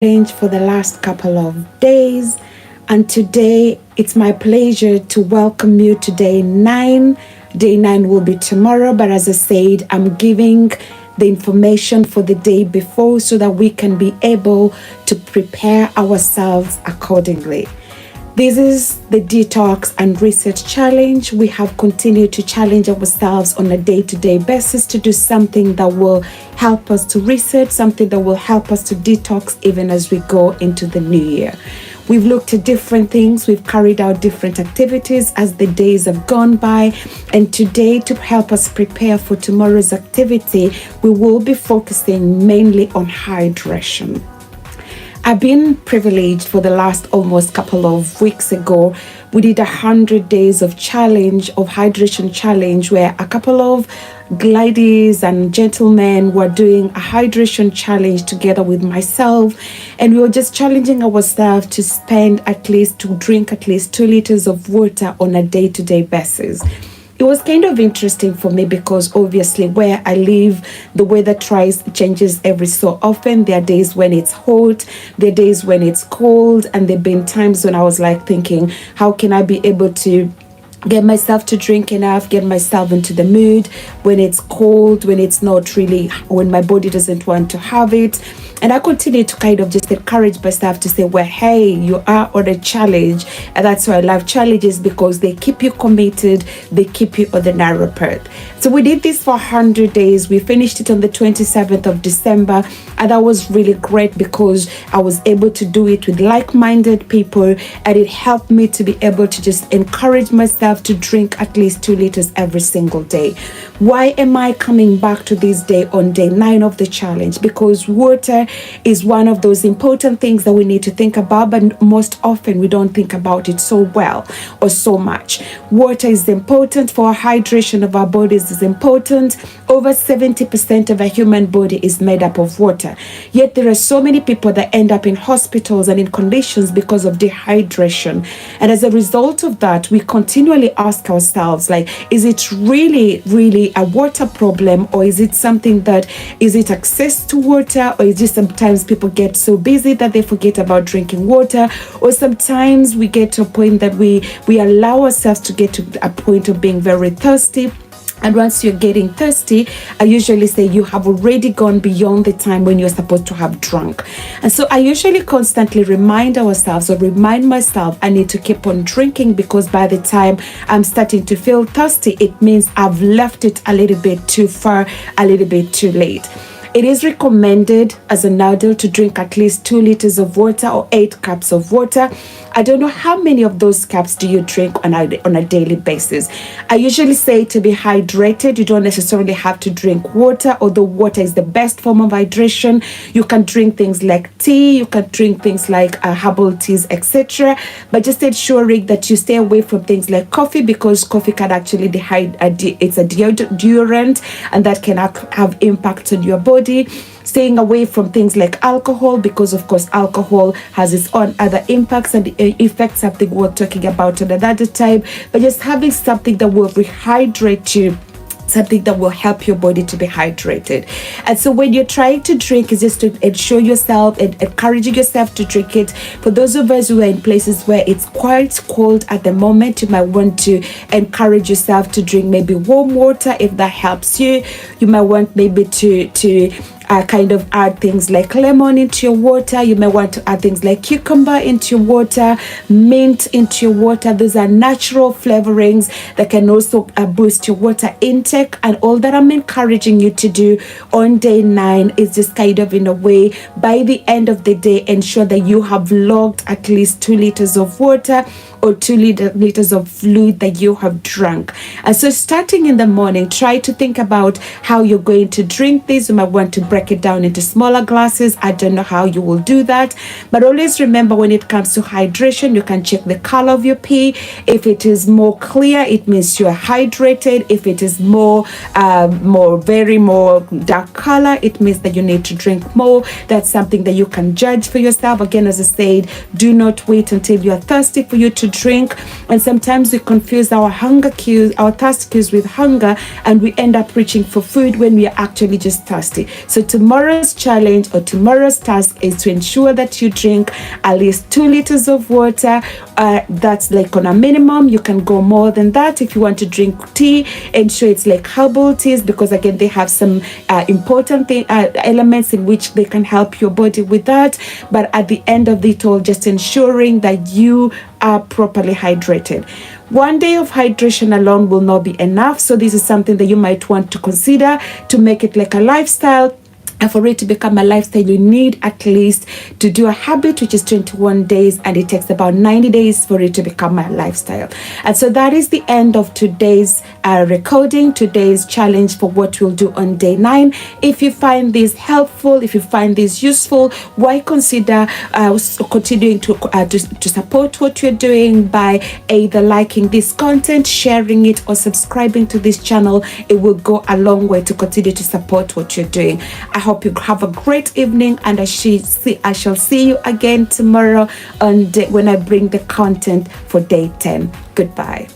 challenge for the last couple of days. And today, it's my pleasure to welcome you to day 9. Day 9 will be tomorrow, but as I said, I'm giving the information for the day before so that we can be able to prepare ourselves accordingly. This is the Detox and Research Challenge. We have continued to challenge ourselves on a day-to-day basis to do something that will help us to research, something that will help us to detox even as we go into the new year. We've looked at different things. We've carried out different activities as the days have gone by. And today, to help us prepare for tomorrow's activity, we will be focusing mainly on hydration. I've been privileged for the last almost couple of weeks ago. We did 100 days of hydration challenge, where a couple of ladies and gentlemen were doing a hydration challenge together with myself. And we were just challenging ourselves to drink at least 2 liters of water on a day-to-day basis. It was kind of interesting for me because obviously where I live, the weather changes every so often. There are days when it's hot, there are days when it's cold, and there have been times when I was like thinking, how can I be able to get myself to drink enough, get myself into the mood when it's cold, when my body doesn't want to have it. And I continue to kind of just encourage myself to say, well, hey, you are on a challenge. And that's why I love challenges, because they keep you committed, they keep you on the narrow path. So we did this for 100 days. We finished it on the 27th of December. And that was really great because I was able to do it with like-minded people. And it helped me to be able to just encourage myself to drink at least 2 liters every single day. Why am I coming back to this day on day 9 of the challenge? Because water is one of those important things that we need to think about, but most often we don't think about it so well or so much. Water is important for our hydration of our bodies is important. Over 70% of a human body is made up of water. Yet there are so many people that end up in hospitals and in conditions because of dehydration. And as a result of that, we continually ask ourselves, like, is it really a water problem, or is it access to water, or is it sometimes people get so busy that they forget about drinking water, or sometimes we get to a point that we allow ourselves to get to a point of being very thirsty. And once you're getting thirsty, I usually say you have already gone beyond the time when you're supposed to have drunk. And so I usually constantly remind myself I need to keep on drinking, because by the time I'm starting to feel thirsty, it means I've left it a little bit too far, a little bit too late. It is recommended as an adult to drink at least 2 liters of water or 8 cups of water. I don't know how many of those cups do you drink on a daily basis. I usually say to be hydrated, you don't necessarily have to drink water, although water is the best form of hydration. You can drink things like tea, you can drink things like herbal teas, etc. But just ensuring that you stay away from things like coffee, because coffee can actually it's a deodorant, and that can have impact on your body. Staying away from things like alcohol, because of course alcohol has its own other impacts and effects, something we're talking about at another time. But just having something that will rehydrate you, something that will help your body to be hydrated. And so when you're trying to drink, is just to ensure yourself and encouraging yourself to drink it. For those of us who are in places where it's quite cold at the moment, you might want to encourage yourself to drink maybe warm water if that helps you. You might want maybe to kind of add things like lemon into your water. You may want to add things like cucumber into your water, mint into your water. Those are natural flavorings that can also boost your water intake. And all that I'm encouraging you to do on day 9 is just kind of, in a way, by the end of the day, ensure that you have logged at least 2 liters of water or 2 liters of fluid that you have drunk. And so starting in the morning, try to think about how you're going to drink this. You might want to break it down into smaller glasses. I don't know how you will do that, but always remember, when it comes to hydration, you can check the color of your pee. If it is more clear, it means you're hydrated. If it is more dark color, it means that you need to drink more. That's something that you can judge for yourself. Again, as I said, do not wait until you are thirsty for you to drink. And sometimes we confuse our thirst cues with hunger, and we end up reaching for food when we are actually just thirsty. So tomorrow's challenge or tomorrow's task is to ensure that you drink at least 2 liters of water. That's like on a minimum. You can go more than that. If you want to drink tea, ensure it's like herbal teas, because again, they have some important elements in which they can help your body with that. But at the end of it all, just ensuring that you are properly hydrated. One day of hydration alone will not be enough. So this is something that you might want to consider to make it like a lifestyle. And for it to become a lifestyle, you need at least to do a habit, which is 21 days, and it takes about 90 days for it to become a lifestyle. And so that is the end of today's recording, today's challenge for what we'll do on day 9. If you find this helpful, if you find this useful, why consider continuing to support what you're doing by either liking this content, sharing it, or subscribing to this channel. It will go a long way to continue to support what you're doing. I hope you have a great evening, and I shall see you again tomorrow when I bring the content for day 10. Goodbye.